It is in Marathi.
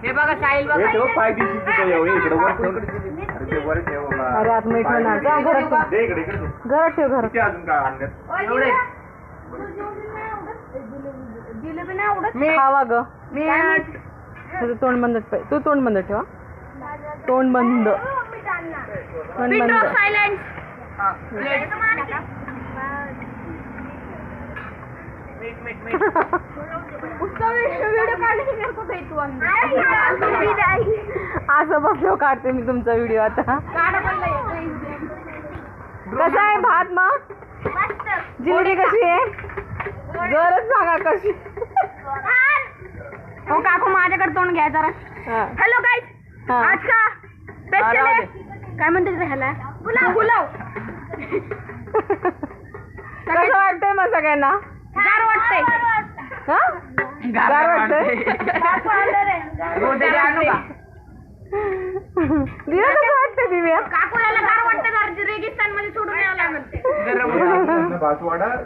हे बघा साहिल बघा पाय अरे आत मीठ होणार जा घरात ठेव घरात अजून काय आणण्यात जिलेबी नाही आवडत खावा ग तुझं तोंड बंद तू तोंड बंद ठेवा तोंड बंद तोंड बंद सायलेंस उसका वीडियो काढने की मेरे को दे तू असं बसलो काढते मी तुमचा व्हिडिओ आता कसा आहे भात मग जिलेबी कशी आहे जोरात सांगा कशी हो काकू माझ्याकडे तोंड घ्या जरा हॅलो गाईज आज का स्पेशल आहे काय म्हणते ह्याला पुलाव पुलाव कसं वाटतंय मग सगळ्यांना गार वाटतंय गार वाटतंय दिव्या कसं वाटतंय दिव्या काकूला गार वाटतं रेगिस्तान मध्ये सोडून यावं लागेल भातवाडा